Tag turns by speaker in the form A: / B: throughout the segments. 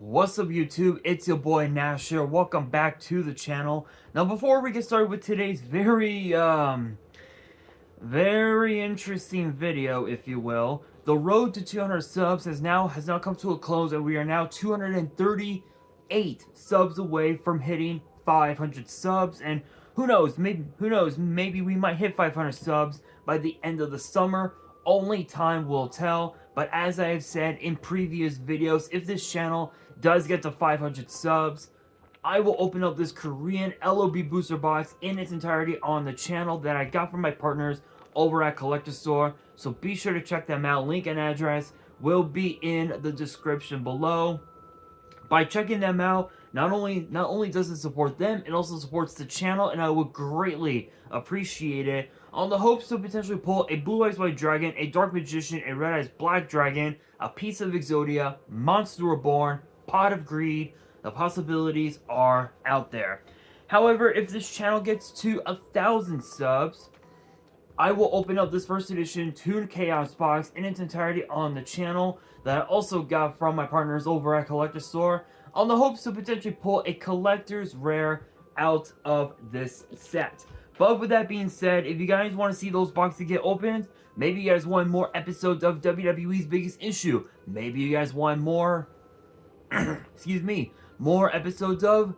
A: What's up YouTube, it's your boy Nash here. Welcome back to the channel. Now before we get started with today's very interesting video, if you will, the road to 200 subs has now come to a close, and we are now 238 subs away from hitting 500 subs. And who knows, maybe we might hit 500 subs by the end of the summer. Only time will tell. But as I have said in previous videos, if this channel does get to 500 subs, I will open up this Korean LOB booster box in its entirety on the channel that I got from my partners over at Collector Store. So be sure to check them out. Link and address will be in the description below. By checking them out, not only does it support them, it also supports the channel, and I would greatly appreciate it. On the hopes to potentially pull a Blue Eyes White Dragon, a Dark Magician, a Red Eyes Black Dragon, a piece of Exodia, Monster Reborn, Pot of Greed. The possibilities are out there. However, if this channel gets to 1,000 subs, I will open up this first edition Toon Chaos box in its entirety on the channel that I also got from my partners over at Collector Store, on the hopes to potentially pull a collector's rare out of this set. But with that being said, if you guys want to see those boxes get opened, maybe you guys want more episodes of WWE's Biggest Issue, maybe you guys want more, excuse me, more episodes of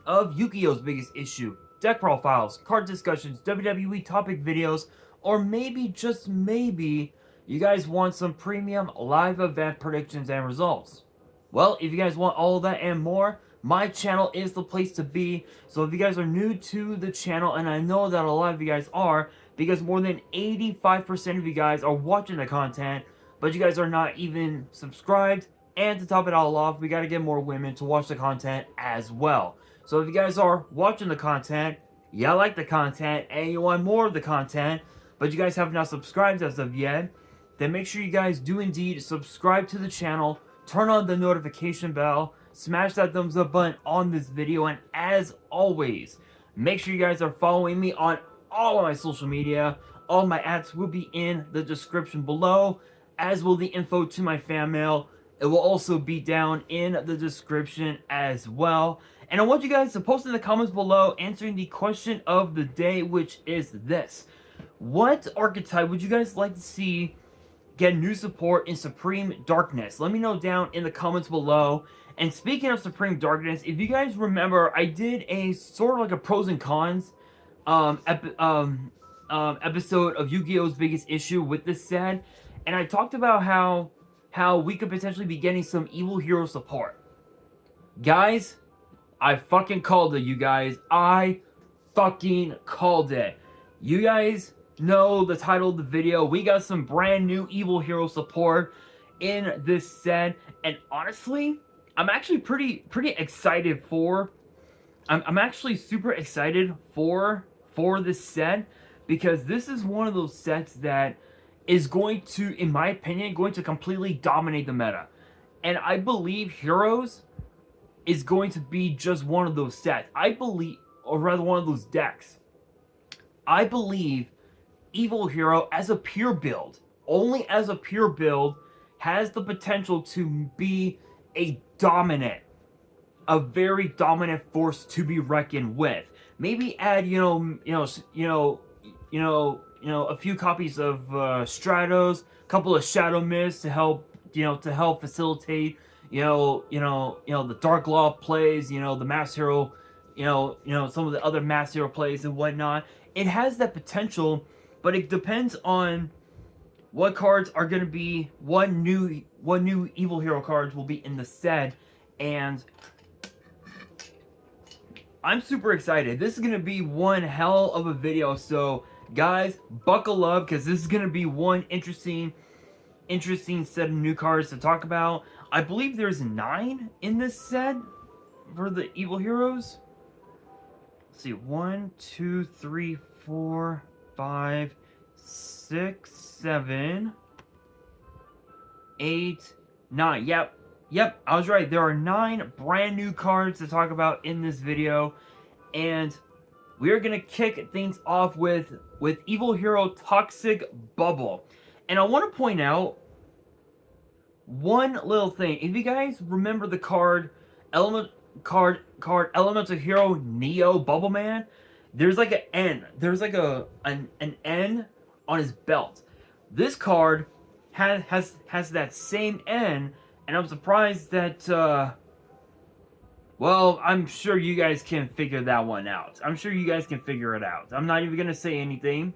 A: Yu-Gi-Oh's Biggest Issue, deck profiles, card discussions, WWE topic videos, or maybe, just maybe, you guys want some premium live event predictions and results. Well, if you guys want all of that and more, my channel is the place to be. So if you guys are new to the channel, and I know that a lot of you guys are, because more than 85% of you guys are watching the content, but you guys are not even subscribed, and to top it all off, we gotta get more women to watch the content as well. So if you guys are watching the content, you like the content, and you want more of the content, but you guys have not subscribed as of yet, then make sure you guys do indeed subscribe to the channel, turn on the notification bell, smash that thumbs up button on this video, and as always, make sure you guys are following me on all of my social media. All my ads will be in the description below, as will the info to my fan mail. It will also be down in the description as well. And I want you guys to post in the comments below answering the question of the day, which is this: what archetype would you guys like to see get new support in Supreme Darkness? Let me know down in the comments below. And speaking of Supreme Darkness, if you guys remember, I did a sort of like a pros and cons episode of Yu-Gi-Oh's Biggest Issue with this set, and I talked about how we could potentially be getting some evil hero support. Guys, I fucking called it, you guys. I fucking called it. You guys know the title of the video. We got some brand new evil hero support in this set, and honestly, I'm actually pretty excited for. I'm actually super excited for this set, because this is one of those sets that is going to, in my opinion, going to completely dominate the meta. And I believe Heroes is going to be just one of those sets. I believe, or rather one of those decks. I believe Evil Hero as a pure build, only as a pure build, has the potential to be a very dominant force to be reckoned with. Maybe add, a few copies of Stratos, a couple of Shadow Mists to help, facilitate, the Dark Law plays, the Mass Hero, some of the other Mass Hero plays and whatnot. It has that potential, but it depends on what cards are going to be, what new evil hero cards will be in the set, and I'm super excited. This is going to be one hell of a video, so guys, buckle up, because this is going to be one interesting set of new cards to talk about. I believe there's 9 in this set for the evil heroes. Let's see, 1, 2, 3, 4, 5, 6, 7, 8, 9. Yep, I was right. There are 9 brand new cards to talk about in this video, and we're gonna kick things off with Evil Hero Toxic Bubble. And I want to point out, one little thing. If you guys remember the Elemental Hero Neo Bubble Man, there's like an N. There's like an N on his belt. This card has that same N, and I'm surprised that well, I'm sure you guys can figure that one out. I'm sure you guys can figure it out. I'm not even gonna say anything.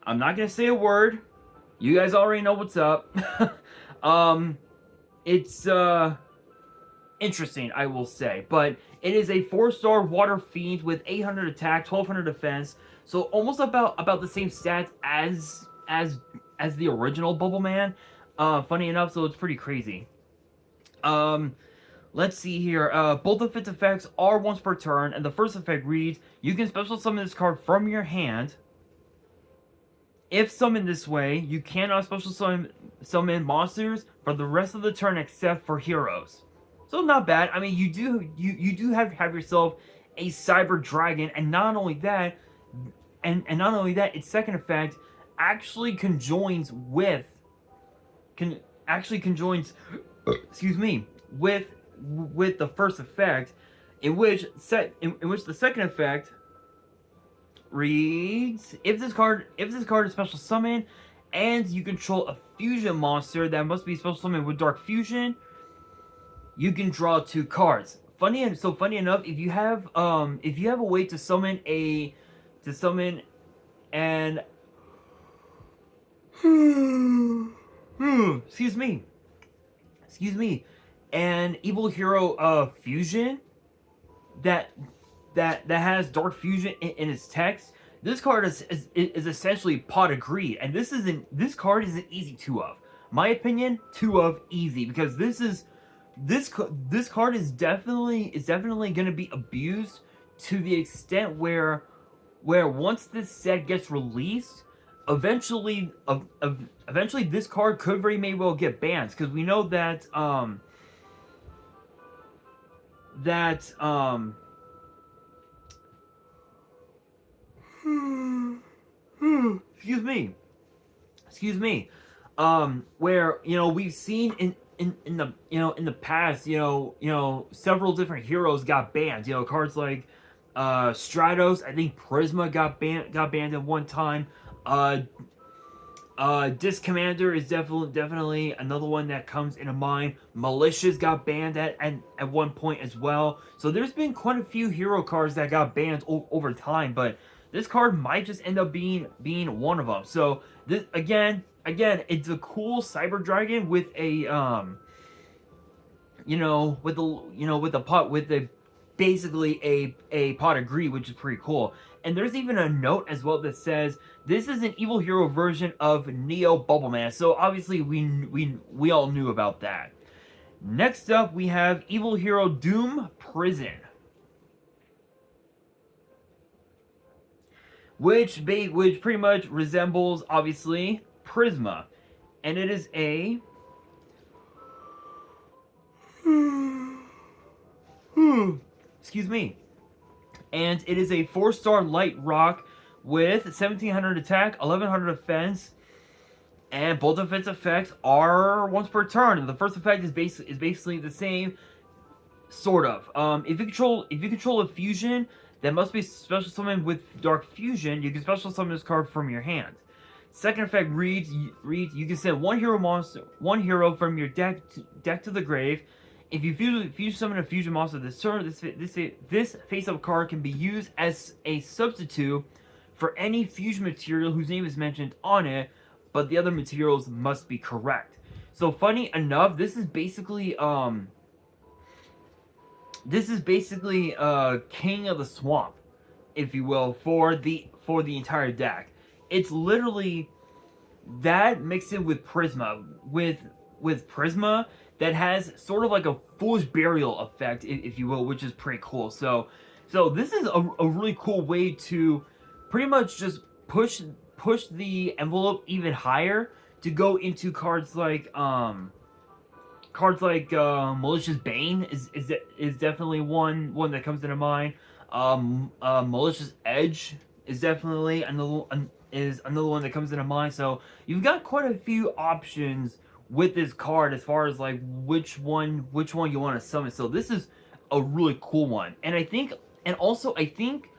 A: I'm not gonna say a word. You guys already know what's up. It's interesting, I will say, but it is a 4-star Water Fiend with 800 attack, 1200 defense, so almost about the same stats as the original Bubble Man. Funny enough, so it's pretty crazy. Let's see here. Both of its effects are once per turn, and the first effect reads: you can special summon this card from your hand. If summoned this way, you cannot special summon monsters for the rest of the turn except for heroes. So not bad. I mean, you do have yourself a Cyber Dragon, and not only that, its second effect actually conjoins with excuse me, with the first effect, in which the second effect reads: if this card is special summoned and you control a fusion monster that must be special summoned with Dark Fusion, you can draw 2 cards. Funny enough, if you have a way to summon an excuse me, an evil hero fusion that has Dark Fusion in its text, this card is essentially Pot of Greed, and this card is an easy 2 of. My opinion, 2 of easy, because this card is definitely going to be abused to the extent where once this set gets released, eventually this card could very may well get banned, because we know that excuse me, where we've seen in the past, several different heroes got banned. Cards like Stratos, I think Prisma got banned at one time. Disc Commander is definitely another one that comes into mind. Militias got banned at one point as well. So there's been quite a few hero cards that got banned over time, but this card might just end up being one of them. So this again, it's a cool Cyber Dragon with a basically a pot of greed, which is pretty cool. And there's even a note as well that says this is an evil hero version of Neo Bubble Man. So obviously we all knew about that. Next up, we have Evil Hero Doom Prison, which pretty much resembles, obviously, Prisma, and it is a excuse me, and it is a 4-star light rock with 1700 attack, 1100 defense, and both of its effects are once per turn. And the first effect is basically the same, sort of. If you control a fusion that must be special summoned with Dark Fusion, you can special summon this card from your hand. Second effect reads you can send one hero from your deck to the grave. If you fusion summon a fusion monster this turn, this face-up card can be used as a substitute for any fusion material whose name is mentioned on it, but the other materials must be correct. So funny enough, this is basically King of the Swamp, if you will, for the entire deck. It's literally that mixed in with Prisma, with Prisma that has sort of like a Foolish Burial effect, if you will, which is pretty cool. So this is a really cool way to pretty much just push the envelope even higher to go into cards like Malicious Bane is definitely one that comes into mind. Malicious Edge is definitely another one that comes into mind. So you've got quite a few options with this card as far as like which one you want to summon. So this is a really cool one, and I think, and also I think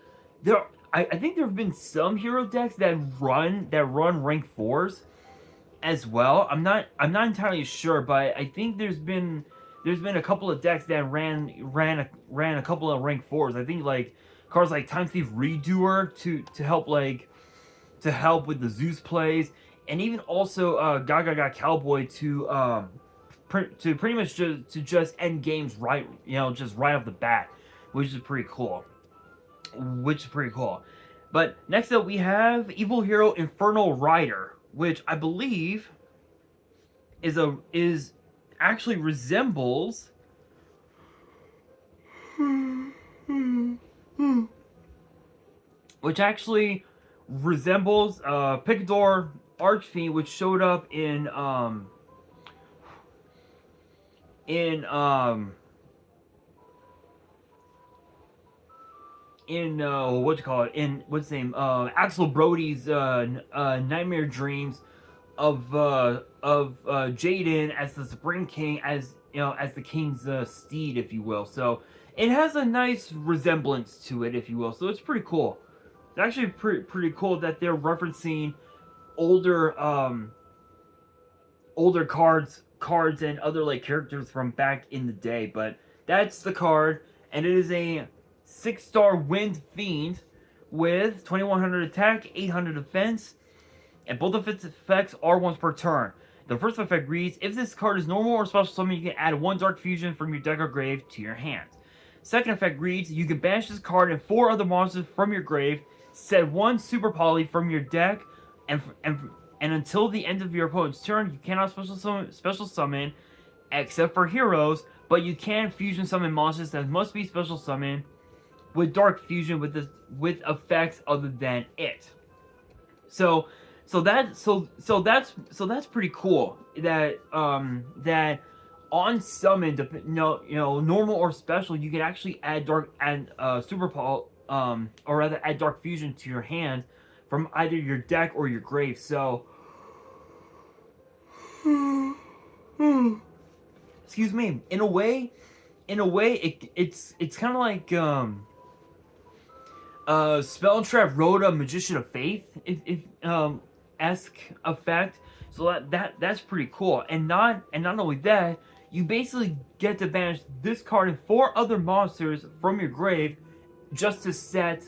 A: I think there have been some hero decks that run rank 4s as well. I'm not entirely sure, but I think there's been a couple of decks that ran a couple of rank 4s. I think like cards like Time Thief Redoer to help with the Zeus plays, and even also Gaga Cowboy to pretty much just end games right, just right off the bat, which is pretty cool. But next up we have Evil Hero Infernal Rider, which I believe is actually resembles Picador Archfiend, which showed up in Axel Brody's Nightmare Dreams of Jaden as the Supreme King, as as the King's steed, if you will. So it has a nice resemblance to it, if you will. So it's pretty cool. It's actually pretty cool that they're referencing older cards and other like characters from back in the day. But that's the card, and it is a 6-star Wind Fiend with 2100 attack, 800 defense, and both of its effects are once per turn. The first effect reads: if this card is normal or special summon, you can add 1 Dark Fusion from your deck or grave to your hand. Second effect reads: you can banish this card and 4 other monsters from your grave, set 1 Super Poly from your deck, and until the end of your opponent's turn, you cannot special summon except for heroes, but you can fusion summon monsters that must be special summoned with Dark Fusion with effects other than it. So that's pretty cool. That that on summon, normal or special, you can actually add Super Paul, or rather add Dark Fusion to your hand from either your deck or your grave. So excuse me. In a way, it's kind of like Spell Trap Rhoda Magician of Faith, if esque effect. So that's pretty cool. And not only that, you basically get to banish this card and 4 other monsters from your grave just to set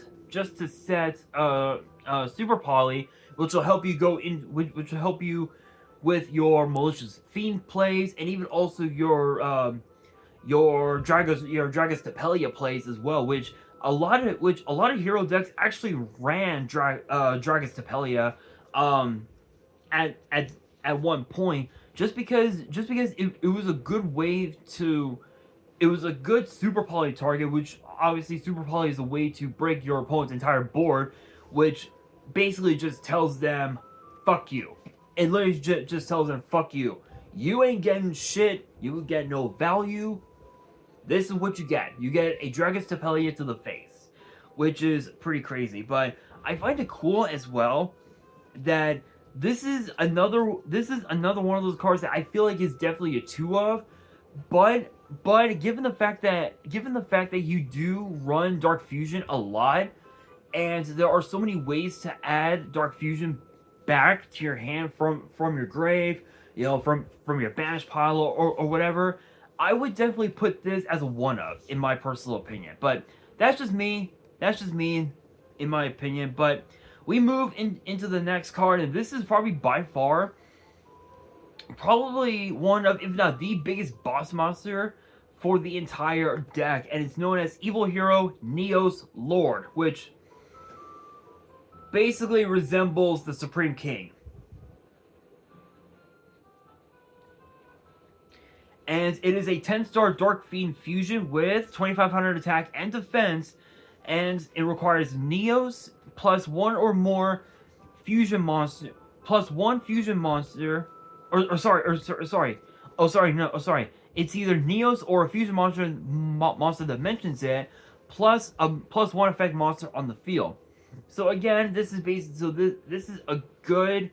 A: Super Poly, which will help you which will help you with your Malicious Fiend plays, and even also your Dragos Tapelia plays as well, which a lot of hero decks actually ran Dragos Tapelia at one point, just because it was a good way to, it was a good Super Poly target, which obviously Super Poly is a way to break your opponent's entire board, which basically just tells them fuck you. It literally just tells them fuck you. You ain't getting shit. You get no value. This is what you get. You get a Dragos Tapelia to the face, which is pretty crazy. But I find it cool as well that this is another one of those cards that I feel like is definitely a 2 of, but given the fact that you do run Dark Fusion a lot, and there are so many ways to add Dark Fusion back to your hand from your grave, from your banish pile or whatever, I would definitely put this as a 1 of, in my personal opinion. But that's just me. In my opinion. But we move into the next card, and this is probably by far one of, if not the biggest boss monster for the entire deck, and it's known as Evil Hero Neos Lord, which basically resembles the Supreme King. And it is a 10-star Dark Fiend fusion with 2500 attack and defense, and it requires Neos plus 1 or more fusion monster, plus 1 fusion monster, sorry. It's either Neos or a fusion monster that mentions it, plus a +1 effect monster on the field. So again, this is this is a good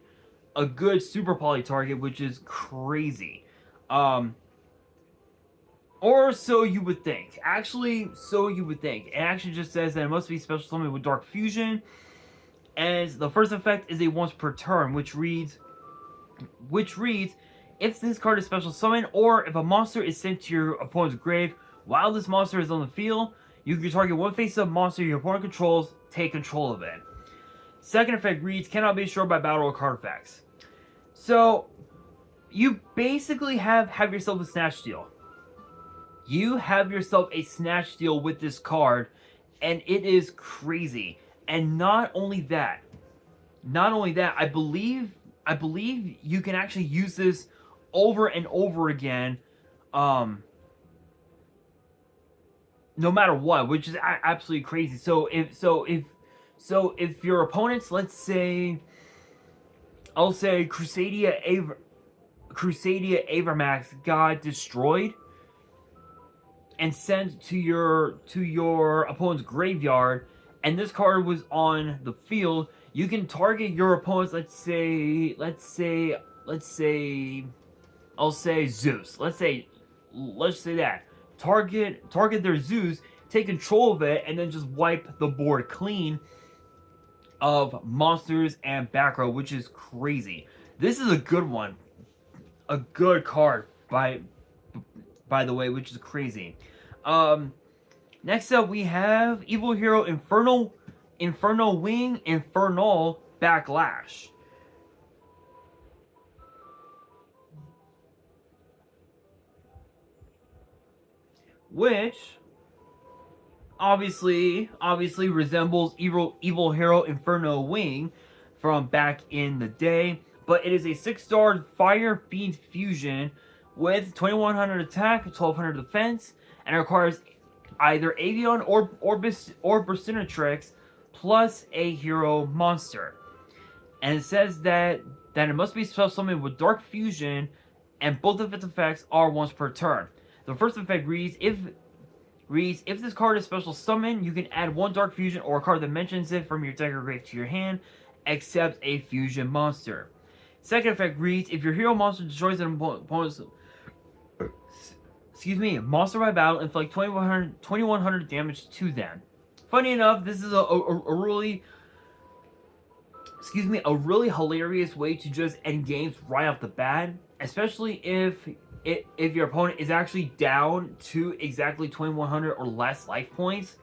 A: a good super poly target, which is crazy. Or so you would think. Actually, so you would think. It actually just says that it must be special summon with Dark Fusion. And the first effect is a once per turn, which reads, if this card is special summon, or if a monster is sent to your opponent's grave while this monster is on the field, you can target one face-up monster your opponent controls, take control of it. Second effect reads, cannot be destroyed by battle or card effects. So, you basically have yourself a Snatch Steal. You have yourself a Snatch Steal with this card, and it is crazy. And not only that, I believe you can actually use this over and over again, no matter what, which is absolutely crazy. So if your opponents, let's say, I'll say Crusadia Avermax got destroyed and sent to your opponent's graveyard, and this card was on the field, you can target your opponent's, let's say I'll say Zeus. Let's say that. Target their Zeus, take control of it, and then just wipe the board clean of monsters and back row, which is crazy. This is a good one. A good card by the way, which is crazy. Next up we have Evil Hero Inferno Wing Infernal Backlash. Which obviously resembles Evil Hero Inferno Wing from back in the day, but it is a 6-star Fire Fiend fusion with 2100 attack, 1200 defense, and it requires either Avion or Burstinatrix plus a hero monster. And it says that it must be special summoned with Dark Fusion, and both of its effects are once per turn. The first effect reads, if this card is special summon, you can add one Dark Fusion or a card that mentions it from your deck or grave to your hand, except a fusion monster. Second effect reads, if your hero monster destroys an opponent's monster by battle, inflict 2100 damage to them. Funny enough, this is a really hilarious way to just end games right off the bat, especially if your opponent is actually down to exactly 2100 or less life points.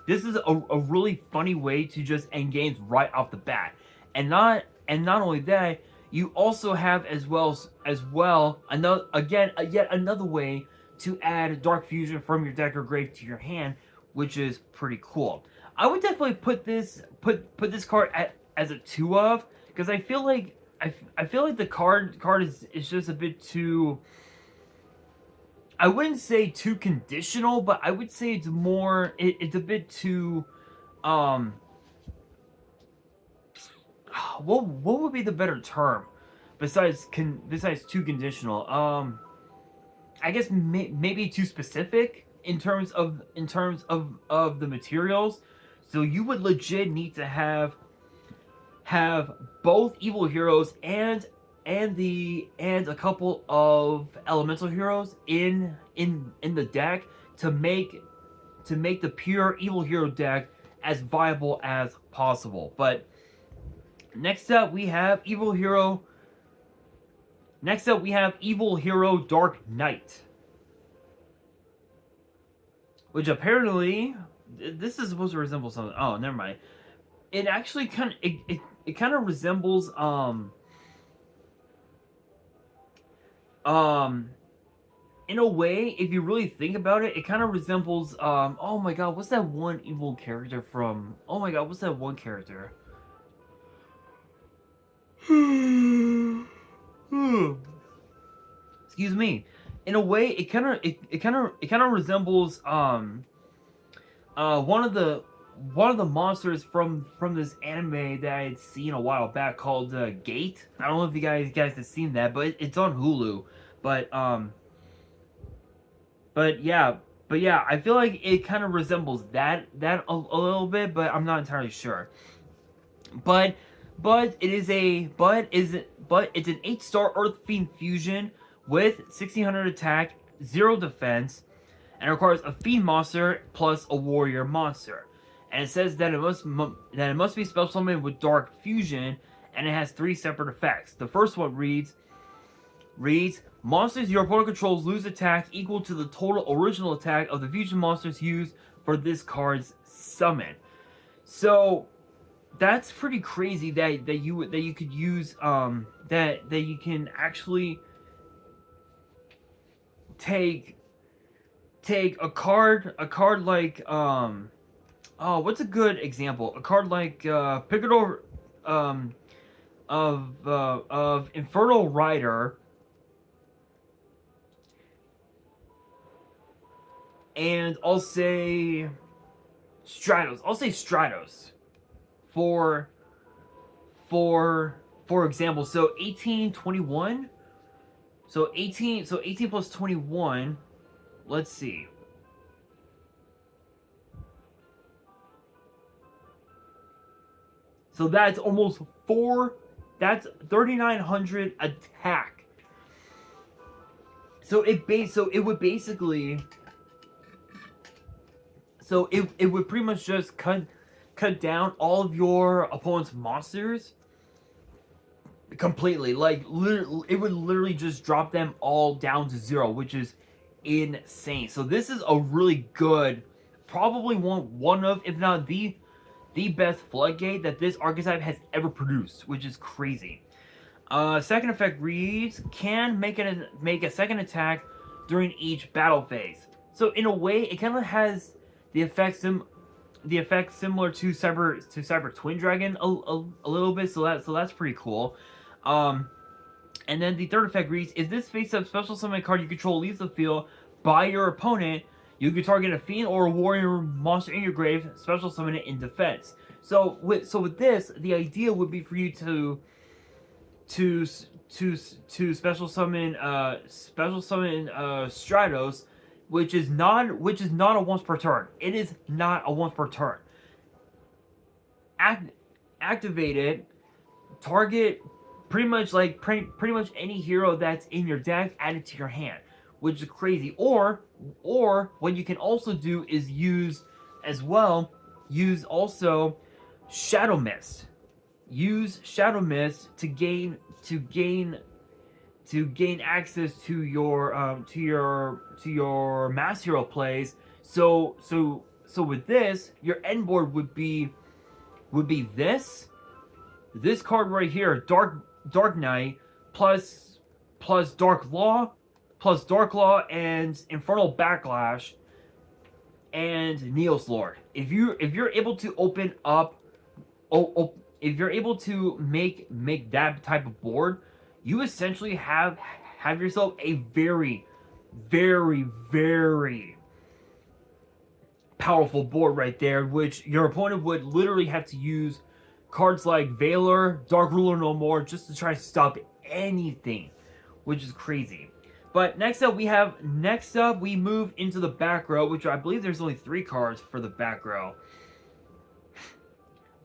A: This is a really funny way to just end games right off the bat. And not only that, you also have as well yet another way to add Dark Fusion from your deck or grave to your hand, which is pretty cool. I would definitely put this card as a 2 of, because I feel like the card is just a bit too, I wouldn't say too conditional, but I would say it's more, it's a bit too, what would be the better term besides too conditional? I guess maybe too specific in terms of the materials. So you would legit need to have both evil heroes and a couple of elemental heroes in the deck to make the pure evil hero deck as viable as possible. But next up we have Evil Hero Dark Knight, which apparently this is supposed to resemble something. Oh, never mind. It actually kind of resembles in a way, if you really think about it, it kind of resembles oh my god, what's that one evil character from? Oh my god, what's that one character? Excuse me. In a way, it kind of resembles one of the monsters from this anime that I had seen a while back called Gate. I don't know if you guys have seen that, but it's on Hulu. But yeah, I feel like it kind of resembles that a little bit, but I'm not entirely sure. But but it's an 8-star Earth Fiend fusion with 1600 attack, 0 defense, and it requires a Fiend monster plus a Warrior monster. And it says that it must be special summoned with Dark Fusion, and it has 3 separate effects. The first one reads, monsters your opponent controls lose attack equal to the total original attack of the fusion monsters used for this card's summon. So that's pretty crazy that you could use that you can actually take a card like oh, what's a good example? A card like Picador of Infernal Rider, and I'll say Stratos. I'll say Stratos for example. So 18, 21. So 18 plus 21. Let's see. So that's almost 4. That's 3,900 attack. So it would basically. So it would pretty much just cut down all of your opponent's monsters completely. Like it would literally just drop them all down to 0, which is insane. So this is a really good, probably one of, if not the best floodgate that this archetype has ever produced, which is crazy. Second effect reads, can make a second attack during each battle phase. So in a way, it kind of has the effect similar to Cyber Twin Dragon a little bit. So that's pretty cool. And then the third effect reads, if this face-up special summon card you control leaves the field by your opponent, you can target a fiend or a warrior monster in your grave, special summon it in defense. So with this, the idea would be for you to special summon Stratos, which is not a once per turn. It is not a once per turn. Activate it. Target pretty much any hero that's in your deck, add it to your hand, which is crazy. Or what you can also do is use Shadow Mist. Use Shadow Mist to gain access to your mass hero plays. So with this, your end board would be this card right here, Dark Knight plus Dark Law and Infernal Backlash and Neos Lord. If you're able to open up, if you're able to make that type of board, you essentially have yourself a very, very, very powerful board right there, which your opponent would literally have to use cards like Valor, Dark Ruler No More, just to try to stop anything, which is crazy. But next up we move into the back row, which I believe there's only 3 cards for the back row.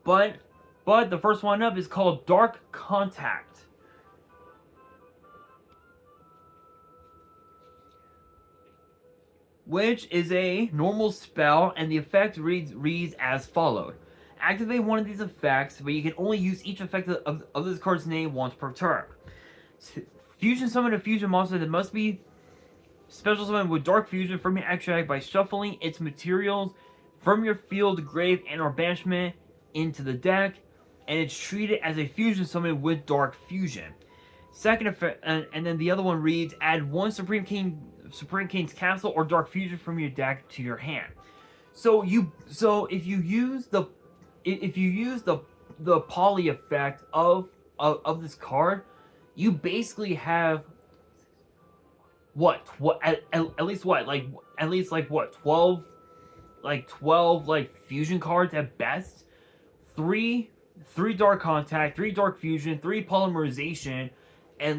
A: But the first one up is called Dark Contact, which is a normal spell, and the effect reads as followed. Activate one of these effects, but you can only use each effect of this card's name once per turn. Fusion summon a fusion monster that must be special summoned with Dark Fusion from your extract by shuffling its materials from your field, grave, and or banishment into the deck, and it's treated as a fusion summon with Dark Fusion. Second effect, and then the other one reads, add 1 Supreme King's Castle or Dark Fusion from your deck to your hand. So if you use the poly effect of this card, you basically have at least 12 fusion cards at best. 3 Dark Contact, 3 Dark Fusion, 3 Polymerization, and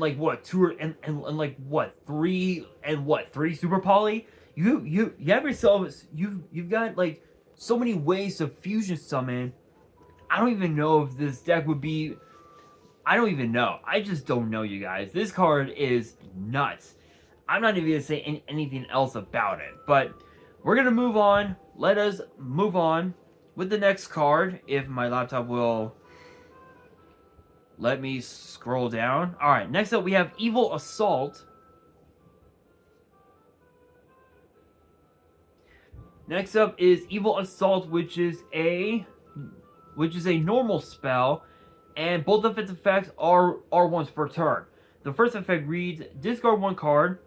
A: 3 Super Poly. You have yourself, you've got so many ways to fusion summon I don't even know if this deck would be... I don't even know. I just don't know, you guys. This card is nuts. I'm not even going to say anything else about it. But we're going to move on. Let us move on with the next card, if my laptop will let me scroll down. Alright, next up we have Evil Assault. Next up is Evil Assault, which is a normal spell, and both of its effects are once per turn. The first effect reads, discard one card.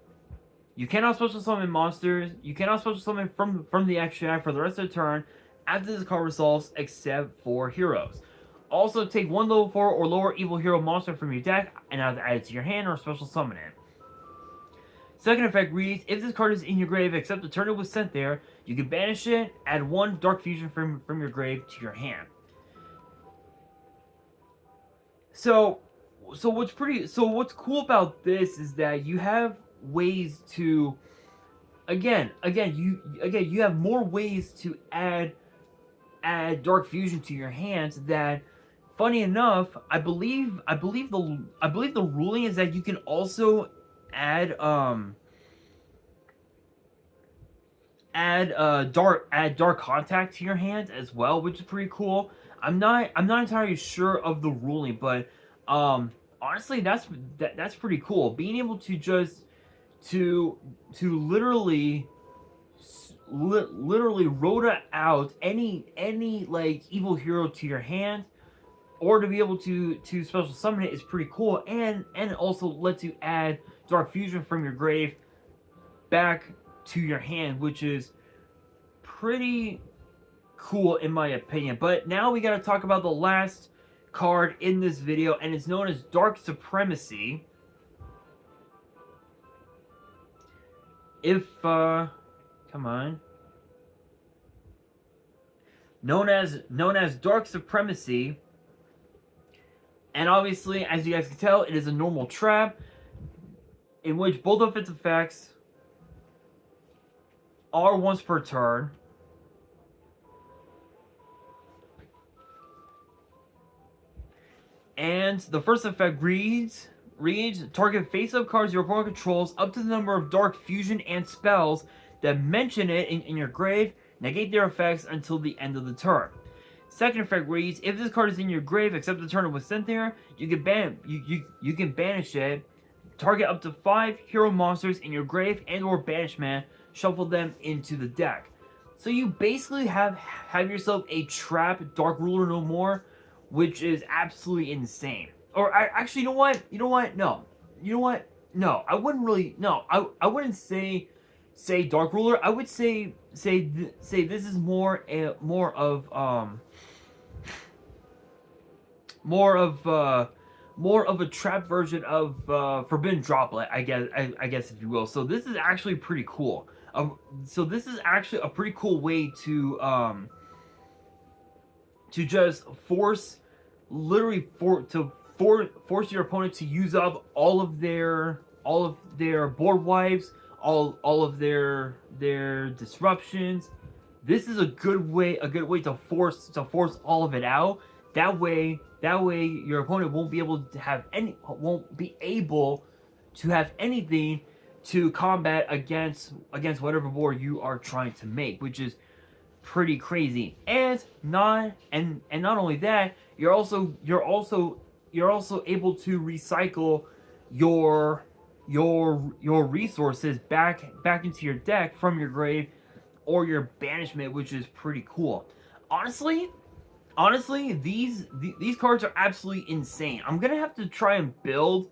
A: You cannot special summon monsters. You cannot special summon from the extract for the rest of the turn after this card resolves, except for heroes. Also, take one level 4 or lower evil hero monster from your deck and either add it to your hand or special summon it. Second effect reads, if this card is in your grave except the turn it was sent there, you can banish it, add one Dark Fusion from your grave to your hand. So what's cool about this is that you have ways to again you have more ways to add Dark Fusion to your hands. That, funny enough, I believe the ruling is that you can also add Dark Contact to your hands as well, which is pretty cool. I'm not entirely sure of the ruling, but honestly, that's pretty cool. Being able to just to literally rota out any like evil hero to your hand, or to be able to special summon it, is pretty cool, and it also lets you add Dark Fusion from your grave back to your hand, which is pretty cool in my opinion. But now we gotta talk about the last card in this video, and it's known as Dark Supremacy. Come on. Known as Dark Supremacy. And obviously, as you guys can tell, it is a normal trap in which both of its effects are once per turn. And the first effect reads, target face-up cards your opponent controls up to the number of Dark Fusion and spells that mention it in your grave. Negate their effects until the end of the turn. Second effect reads, if this card is in your grave except the turn it was sent there, you can banish it. Target up to 5 hero monsters in your grave and or banishment. Shuffle them into the deck. So you basically have yourself a trap Dark Ruler no more, which is absolutely insane. Or actually, you know what? No, I wouldn't really. No, I wouldn't say Dark Ruler. I would say this is more of a trap version of Forbidden Droplet, I guess if you will. So this is actually pretty cool. So this is actually a pretty cool way to just force your opponent to use up all of their board wipes, all of their disruptions. This is a good way to force all of it out. That way your opponent won't be able to have anything to combat against whatever board you are trying to make, which is pretty crazy. And not only that, you're also able to recycle your resources back into your deck from your grave or your banishment, which is pretty cool. Honestly, these cards are absolutely insane. I'm gonna have to try and build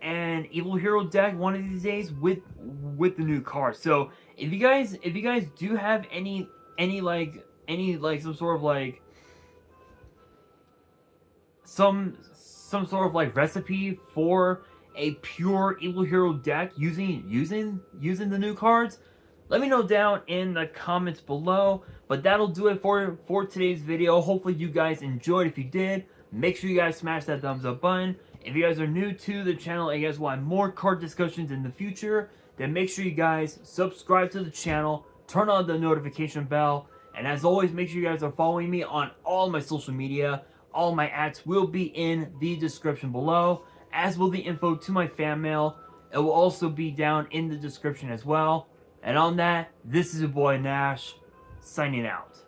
A: an evil hero deck one of these days with the new cards. So if you guys do have any some sort of like recipe for a pure evil hero deck using the new cards, let me know down in the comments below. But that'll do it for today's video. Hopefully you guys enjoyed. If you did, make sure you guys smash that thumbs up button. If you guys are new to the channel and you guys want more card discussions in the future, then make sure you guys subscribe to the channel, turn on the notification bell, And as always, make sure you guys are following me on all my social media. All my ads will be in the description below, as will the info to my fan mail. It will also be down in the description as well. And on that, this is your boy Nash, signing out.